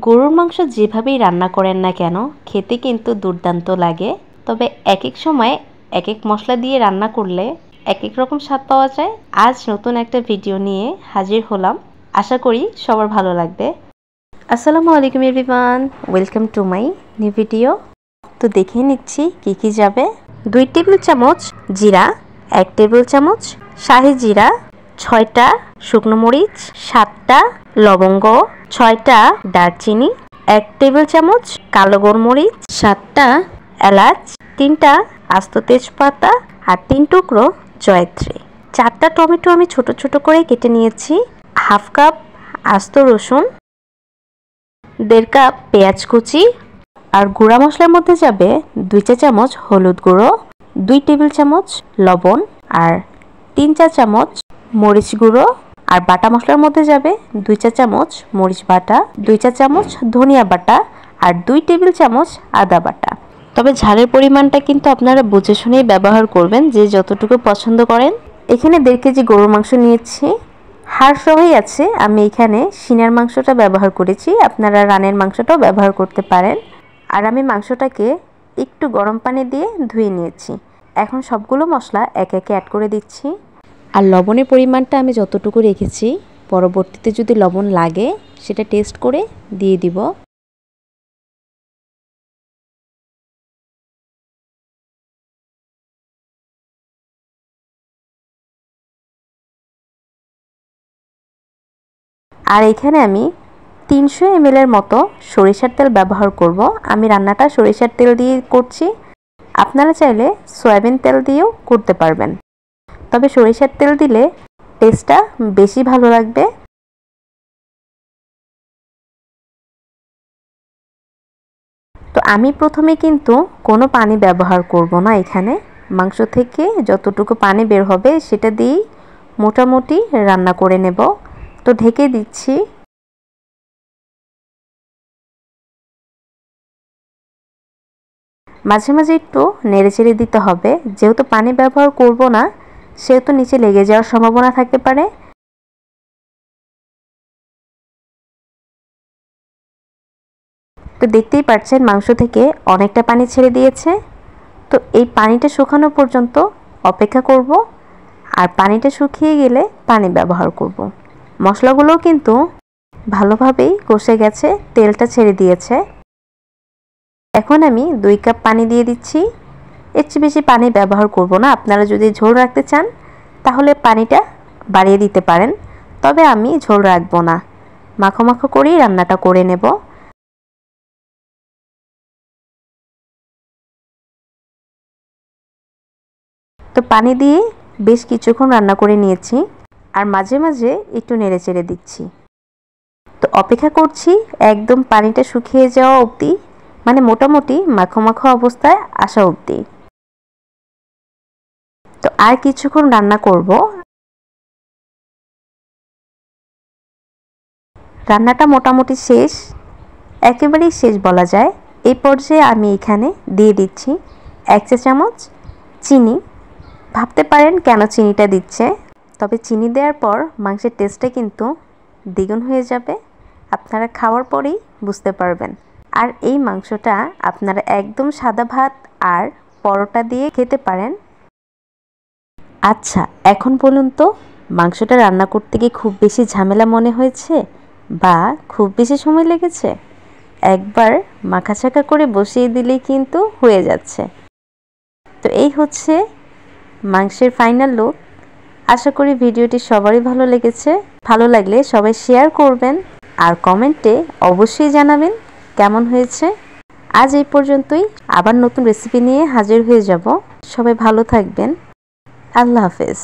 গরুর মাংস যেভাবেই রান্না করেন না কেন খেতে কিন্তু দুর্দান্ত লাগে। তবে এক এক সময় এক এক মশলা দিয়ে রান্না করলে এক এক রকম স্বাদ পাওয়া যায়। আজ নতুন একটা ভিডিও নিয়ে হাজির হলাম, আশা করি সবার ভালো লাগবে। আসসালামু আলাইকুম everyone, welcome to my new video. তো দেখে নিচ্ছি কি কি যাবে। 2 টেবিল চামচ জিরা, 1 টেবিল চামচ শাহি জিরা, 6টা শুকনো মরিচ, 7টা লবঙ্গ, 6টা দারচিনি, 1 টেবিল চামচ কালো গোলমরিচ, 7টা এলাচ, 3টা আস্ত তেজপাতা আর 3 টুকরো জয়ত্রী। 4টা টমেটো আমি ছোট ছোট করে কেটে নিয়েছি, হাফ কাপ আস্ত রসুন, 1.5 কাপ পেঁয়াজ কুচি। আর গুঁড়া মশলার মধ্যে যাবে 2 চা চামচ হলুদ গুঁড়ো, 2 টেবিল চামচ লবণ আর 3 চা চামচ মরিচ গুঁড়ো। আর বাটা মশলার মধ্যে যাবে 2 চা চামচ মরিচ বাটা, 2 চা চামচ ধনিয়া বাটা আর 2 টেবিল চামচ আদা বাটা। তবে ঝালের পরিমাণটা কিন্তু আপনারা বুঝে শুনেই ব্যবহার করবেন, যে যতটুকু পছন্দ করেন। এখানে 1.5 কেজি গরুর মাংস নিয়েছি, হাড় সহই আছে। আমি এখানে সিনার মাংসটা ব্যবহার করেছি, আপনারা রানের মাংসটাও ব্যবহার করতে পারেন। আর আমি মাংসটাকে একটু গরম পানি দিয়ে ধুয়ে নিয়েছি। এখন সবগুলো মশলা একে একে অ্যাড করে দিচ্ছি। আর লবণের পরিমাণটা আমি যতটুকু রেখেছি, পরবর্তীতে যদি লবণ লাগে সেটা টেস্ট করে দিয়ে দিব। আর এখানে আমি 300 ml এর মতো সরিষার তেল ব্যবহার করব। আমি রান্নাটা সরিষার তেল দিয়ে করছি, আপনারা চাইলে সয়াবিন তেল দিয়েও করতে পারবেন। তবে সরিষার তেল দিলে টেস্টটা বেশি ভালো লাগবে। তো আমি প্রথমে কিন্তু কোনো পানি ব্যবহার করব না। এখানে মাংস থেকে যতটুকু পানি বের হবে সেটা দিয়েই মোটামুটি রান্না করে নেব। তো ঢেকে দিচ্ছি। মাঝে মাঝে একটু নেড়েচেড়ে দিতে হবে, যেহেতু পানি ব্যবহার করব না সেহেতু নিচে লেগে যাওয়ার সম্ভাবনা থাকতে পারে। তো দেখতেই পাচ্ছেন মাংস থেকে অনেকটা পানি ছেড়ে দিয়েছে। তো এই পানিটা শুকানো পর্যন্ত অপেক্ষা করব, আর পানিটা শুকিয়ে গেলে পানি ব্যবহার করব। মশলাগুলোও কিন্তু ভালোভাবেই কষে গেছে, তেলটা ছেড়ে দিয়েছে। এখন আমি 2 কাপ পানি দিয়ে দিচ্ছি। এর চেয়ে বেশি পানি ব্যবহার করব না। আপনারা যদি ঝোল রাখতে চান তাহলে পানিটা বাড়িয়ে দিতে পারেন, তবে আমি ঝোল রাখবো না, মাখো মাখো করেই রান্নাটা করে নেব। তো পানি দিয়ে বেশ কিছুক্ষণ রান্না করে নিয়েছি, আর মাঝে মাঝে একটু নেড়ে চেড়ে দিচ্ছি। তো অপেক্ষা করছি একদম পানিটা শুকিয়ে যাওয়া অবধি, মানে মোটামুটি মাখো মাখো অবস্থায় আসা অবধি। তো আর কিছুক্ষণ রান্না করব। রান্নাটা মোটামুটি শেষ, একেবারেই শেষ বলা যায়। এই পর্যায়ে আমি এখানে দিয়ে দিচ্ছি 1 চা চামচ চিনি। ভাবতে পারেন কেন চিনিটা দিচ্ছে, তবে চিনি দেওয়ার পর মাংসের টেস্টটা কিন্তু দ্বিগুণ হয়ে যাবে। আপনারা খাওয়ার পরেই বুঝতে পারবেন। আর এই মাংসটা আপনারা একদম সাদা ভাত আর পরোটা দিয়ে খেতে পারেন। আচ্ছা, এখন বলুন তো, মাংসটা রান্না করতে গিয়ে খুব বেশি ঝামেলা মনে হয়েছে বা খুব বেশি সময় লেগেছে? একবার মাখাচাকা করে বসিয়ে দিলেই কিন্তু হয়ে যাচ্ছে। তো এই হচ্ছে মাংসের ফাইনাল লুক। আশা করি ভিডিওটি সবারই ভালো লেগেছে। ভালো লাগলে সবাই শেয়ার করবেন আর কমেন্টে অবশ্যই জানাবেন কেমন হয়েছে। আজ এই পর্যন্তই, আবার নতুন রেসিপি নিয়ে হাজির হয়ে যাব। সবাই ভালো থাকবেন। আল্লাহ হাফেজ।